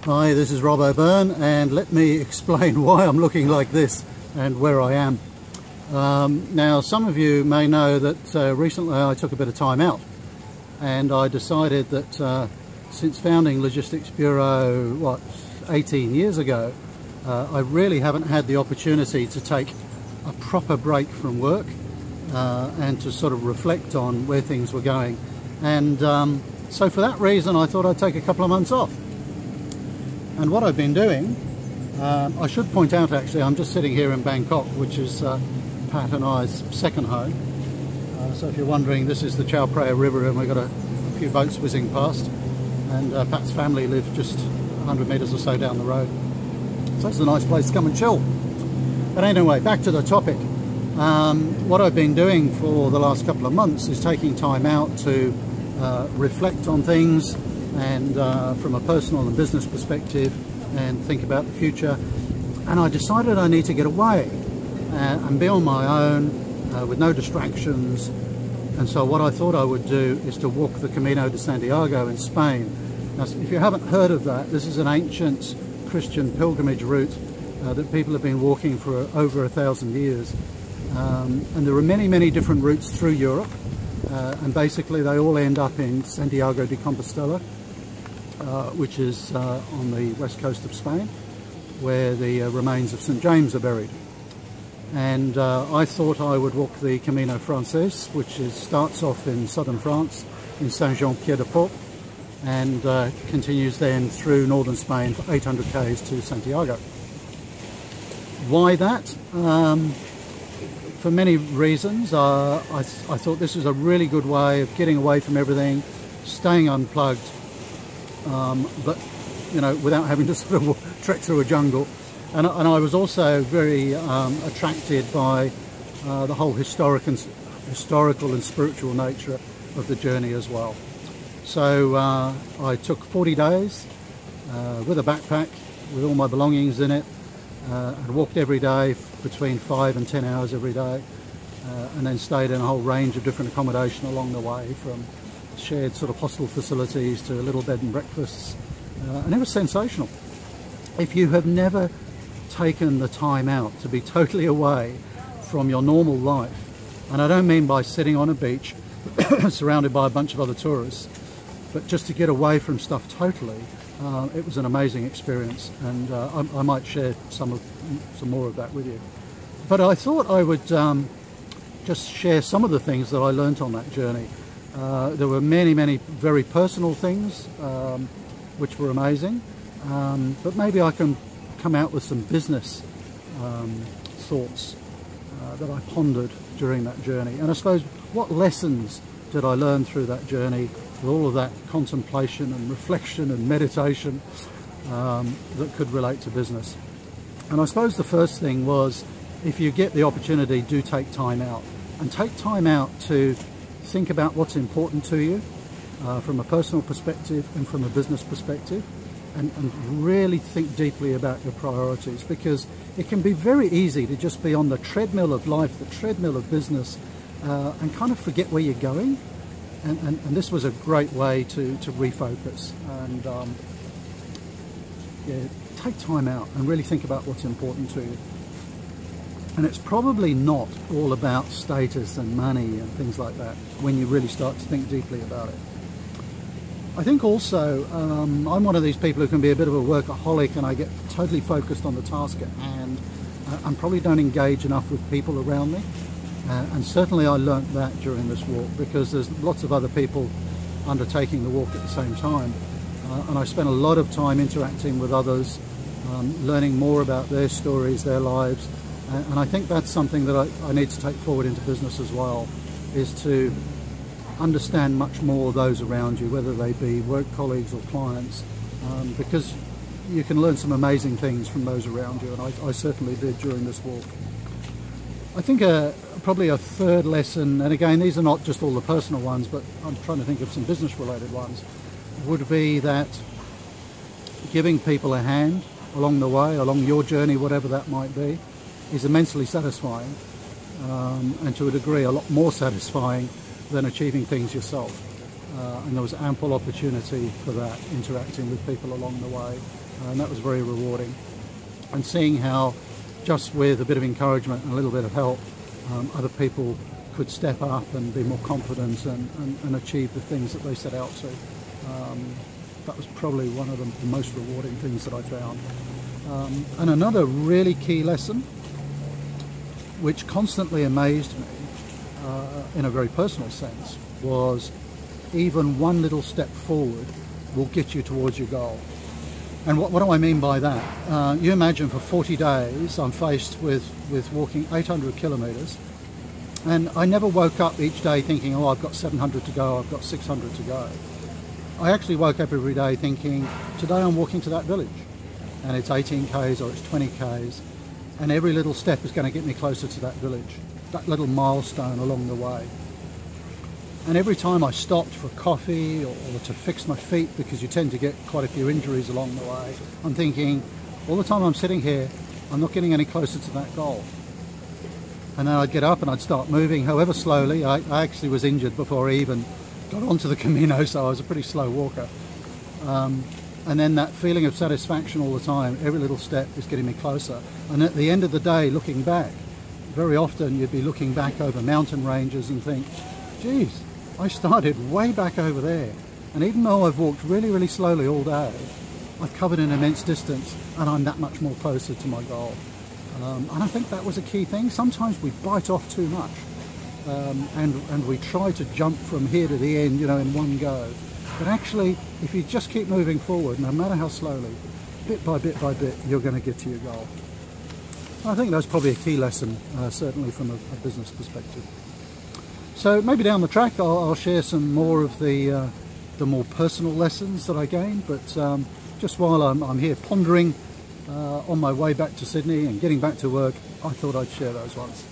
Hi, this is Rob O'Byrne, and let me explain why I'm looking like this and where I am. Now, some of you may know that recently I took a bit of time out, and I decided that since founding Logistics Bureau, 18 years ago, I really haven't had the opportunity to take a proper break from work and to sort of reflect on where things were going. And so for that reason, I thought I'd take a couple of months off. And what I've been doing, I should point out actually, I'm just sitting here in Bangkok, which is Pat and I's second home. So if you're wondering, this is the Chao Phraya River, and we've got a few boats whizzing past. And Pat's family live just 100 metres or so down the road. So it's a nice place to come and chill. But anyway, back to the topic. What I've been doing for the last couple of months is taking time out to reflect on things, and from a personal and business perspective, and think about the future. And I decided I need to get away and be on my own with no distractions. And so what I thought I would do is to walk the Camino de Santiago in Spain. Now, if you haven't heard of that, this is an ancient Christian pilgrimage route that people have been walking for over 1,000 years. And there are many, many different routes through Europe. And basically they all end up in Santiago de Compostela, which is on the west coast of Spain, where the remains of St. James are buried. And I thought I would walk the Camino Frances, which starts off in southern France, in Saint-Jean-Pied-de-Port, and continues then through northern Spain for 800 k's to Santiago. Why that? For many reasons. I thought this was a really good way of getting away from everything, staying unplugged, but without having to sort of trek through a jungle. And I was also very attracted by the whole historical and spiritual nature of the journey as well. So I took 40 days with a backpack with all my belongings in it. I walked every day between 5 and 10 hours every day, and then stayed in a whole range of different accommodation along the way, from shared sort of hostel facilities to little bed and breakfasts, and it was sensational. If you have never taken the time out to be totally away from your normal life, and I don't mean by sitting on a beach surrounded by a bunch of other tourists, but just to get away from stuff totally, it was an amazing experience, and I might share some more of that with you. But I thought I would just share some of the things that I learnt on that journey. There were many, many very personal things which were amazing, but maybe I can come out with some business thoughts that I pondered during that journey. And I suppose, what lessons did I learn through that journey, with all of that contemplation and reflection and meditation that could relate to business? And I suppose the first thing was, if you get the opportunity, do take time out. And take time out to think about what's important to you from a personal perspective and from a business perspective, and really think deeply about your priorities, because it can be very easy to just be on the treadmill of life, the treadmill of business, and kind of forget where you're going. And this was a great way to refocus and take time out and really think about what's important to you. And it's probably not all about status and money and things like that when you really start to think deeply about it. I think also, I'm one of these people who can be a bit of a workaholic, and I get totally focused on the task at hand, and probably don't engage enough with people around me. And certainly I learnt that during this walk, because there's lots of other people undertaking the walk at the same time. And I spent a lot of time interacting with others, learning more about their stories, their lives. And I think that's something that I need to take forward into business as well, is to understand much more those around you, whether they be work colleagues or clients, because you can learn some amazing things from those around you, and I certainly did during this walk. I think probably a third lesson, and again, these are not just all the personal ones, but I'm trying to think of some business related ones, would be that giving people a hand along the way, along your journey, whatever that might be, is immensely satisfying, and to a degree a lot more satisfying than achieving things yourself. and there was ample opportunity for that, interacting with people along the way, and that was very rewarding. And seeing how just with a bit of encouragement and a little bit of help, other people could step up and be more confident and achieve the things that they set out to. That was probably one of the most rewarding things that I found. And another really key lesson, which constantly amazed me in a very personal sense, was even one little step forward will get you towards your goal. And what do I mean by that? You imagine for 40 days I'm faced with walking 800 kilometres, and I never woke up each day thinking, oh, I've got 700 to go, I've got 600 to go. I actually woke up every day thinking, today I'm walking to that village, and it's 18 k's or it's 20 k's, and every little step is going to get me closer to that village, that little milestone along the way. And every time I stopped for coffee or to fix my feet, because you tend to get quite a few injuries along the way, I'm thinking, all the time I'm sitting here, I'm not getting any closer to that goal. And then I'd get up and I'd start moving, however slowly. I actually was injured before I even got onto the Camino, so I was a pretty slow walker. And then that feeling of satisfaction all the time, every little step is getting me closer. And at the end of the day, looking back, very often you'd be looking back over mountain ranges and think, geez, I started way back over there, and even though I've walked really, really slowly all day, I've covered an immense distance and I'm that much more closer to my goal. And I think that was a key thing. Sometimes we bite off too much, and we try to jump from here to the end, in one go. But actually, if you just keep moving forward, no matter how slowly, bit by bit by bit, you're going to get to your goal. I think that's probably a key lesson, certainly from a business perspective. So maybe down the track I'll share some more of the more personal lessons that I gained, but just while I'm here pondering on my way back to Sydney and getting back to work, I thought I'd share those ones.